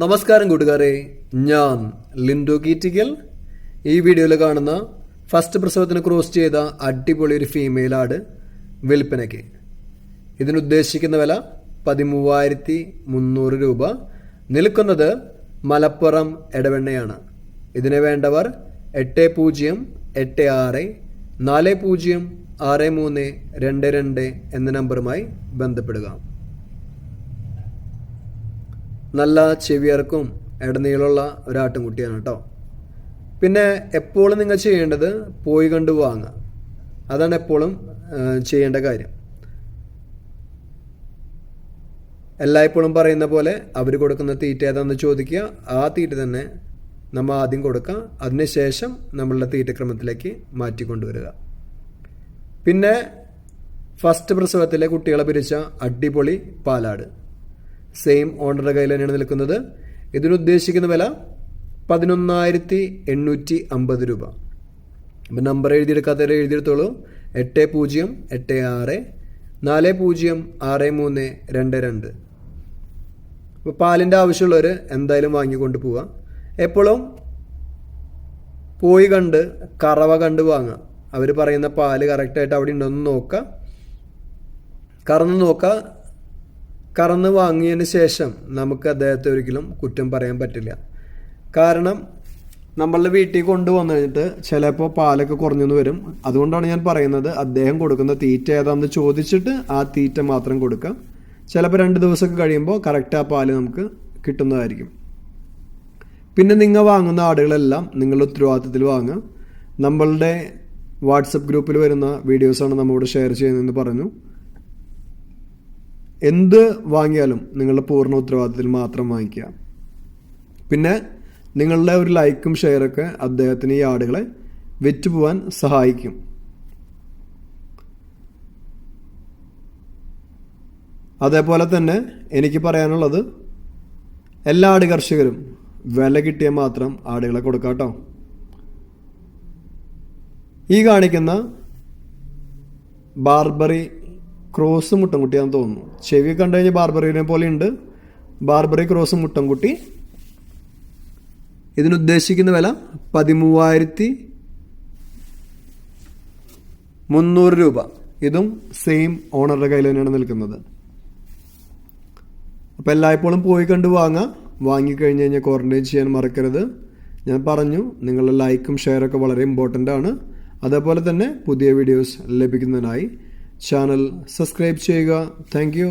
നമസ്കാരം കൂട്ടുകാരെ, ഞാൻ ലിൻഡോ കീറ്റിക്കൽ. ഈ വീഡിയോയിൽ കാണുന്ന ഫസ്റ്റ് പ്രസവത്തിന് ക്രോസ് ചെയ്ത അടിപൊളി ഒരു ഫീമെയിൽ ആട് വിൽപ്പനയ്ക്ക്. ഇതിനുദ്ദേശിക്കുന്ന വില 13,300 രൂപ. നിൽക്കുന്നത് മലപ്പുറം എടവണ്ണയാണ്. ഇതിനെ വേണ്ടവർ 8086406322 എന്ന നമ്പറുമായി ബന്ധപ്പെടുക. നല്ല ചെവിയർക്കും ഇടനീളമുള്ള ഒരാട്ടുംകുട്ടിയാണ് കേട്ടോ. പിന്നെ എപ്പോഴും നിങ്ങൾ ചെയ്യേണ്ടത് പോയി കണ്ടു വാങ്ങുക. അതാണ് എപ്പോഴും ചെയ്യേണ്ട കാര്യം. എല്ലായ്പ്പോഴും പറയുന്ന പോലെ അവർ കൊടുക്കുന്ന തീറ്റ ഏതാണെന്ന് ചോദിക്കുക. ആ തീറ്റ തന്നെ നമ്മൾ ആദ്യം കൊടുക്കുക. അതിനുശേഷം നമ്മളുടെ തീറ്റക്രമത്തിലേക്ക് മാറ്റിക്കൊണ്ടുവരിക. പിന്നെ ഫസ്റ്റ് പ്രസവത്തിലെ കുട്ടികളെ പിരിച്ച അടിപൊളി പാലാട് സെയിം ഓണറുടെ കയ്യിൽ തന്നെയാണ് നിൽക്കുന്നത്. ഇതിനുദ്ദേശിക്കുന്ന വില 11,850 രൂപ. അപ്പം നമ്പർ എഴുതിയെടുക്കാത്തവരെ എഴുതിയെടുത്തോളൂ. 8086406322. അപ്പോൾ പാലിൻ്റെ ആവശ്യമുള്ളവർ എന്തായാലും വാങ്ങിക്കൊണ്ട് പോവുക. എപ്പോഴും പോയി കണ്ട് കറവ കണ്ട് വാങ്ങുക. അവർ പറയുന്ന പാല് കറക്റ്റായിട്ട് അവിടെ ഉണ്ടോയെന്ന് നോക്കുക. കറന്ന് നോക്കുക. കറന്ന് വാങ്ങിയതിന് ശേഷം നമുക്ക് അദ്ദേഹത്തെ ഒരിക്കലും കുറ്റം പറയാൻ പറ്റില്ല. കാരണം നമ്മളുടെ വീട്ടിൽ കൊണ്ടുവന്നു കഴിഞ്ഞിട്ട് ചിലപ്പോൾ പാലൊക്കെ കുറഞ്ഞെന്ന് വരും. അതുകൊണ്ടാണ് ഞാൻ പറയുന്നത്, അദ്ദേഹം കൊടുക്കുന്ന തീറ്റ ഏതാണെന്ന് ചോദിച്ചിട്ട് ആ തീറ്റ മാത്രം കൊടുക്കുക. ചിലപ്പോൾ 2 ദിവസമൊക്കെ കഴിയുമ്പോൾ കറക്റ്റ് ആ പാല് നമുക്ക് കിട്ടുന്നതായിരിക്കും. പിന്നെ നിങ്ങൾ വാങ്ങുന്ന ആടുകളെല്ലാം നിങ്ങളുടെ ഉത്തരവാദിത്തത്തിൽ വാങ്ങുക. നമ്മളുടെ വാട്സപ്പ് ഗ്രൂപ്പിൽ വരുന്ന വീഡിയോസാണ് നമ്മളിവിടെ ഷെയർ ചെയ്യുന്നതെന്ന് പറഞ്ഞു. എന്ത് വാങ്ങിയാലും നിങ്ങളുടെ പൂർണ്ണ ഉത്തരവാദിത്തത്തിൽ മാത്രം വാങ്ങിക്കുക. പിന്നെ നിങ്ങളുടെ ഒരു ലൈക്കും ഷെയറൊക്കെ അദ്ദേഹത്തിന് ഈ ആടുകളെ വിറ്റുപോകാൻ സഹായിക്കും. അതേപോലെ തന്നെ എനിക്ക് പറയാനുള്ളത്, എല്ലാ ആട് കർഷകരും വില കിട്ടിയാൽ മാത്രം ആടുകളെ കൊടുക്കാം കേട്ടോ. ഈ കാണിക്കുന്ന ബാർബറി ക്രോസ് മുട്ടൻകുട്ടിയാന്ന് തോന്നുന്നു. ചെവി കണ്ടു കഴിഞ്ഞാൽ ബാർബറിനെ പോലെ ഉണ്ട്. Barbary cross മുട്ടൻകുട്ടി. ഇതിനുദ്ദേശിക്കുന്ന വില 13,300 രൂപ. ഇതും സെയിം ഓണറുടെ കയ്യിൽ തന്നെയാണ് നിൽക്കുന്നത്. അപ്പോൾ എല്ലായ്പ്പോഴും പോയി കണ്ട് വാങ്ങാം. വാങ്ങിക്കഴിഞ്ഞ് കഴിഞ്ഞാൽ ക്വാറന്റൈൻ ചെയ്യാൻ മറക്കരുത്. ഞാൻ പറഞ്ഞു, നിങ്ങളുടെ ലൈക്കും ഷെയറൊക്കെ വളരെ ഇമ്പോർട്ടൻ്റ് ആണ്. അതേപോലെ തന്നെ പുതിയ വീഡിയോസ് ലഭിക്കുന്നതിനായി ചാനൽ സബ്സ്ക്രൈബ് ചെയ്യുക. Thank you.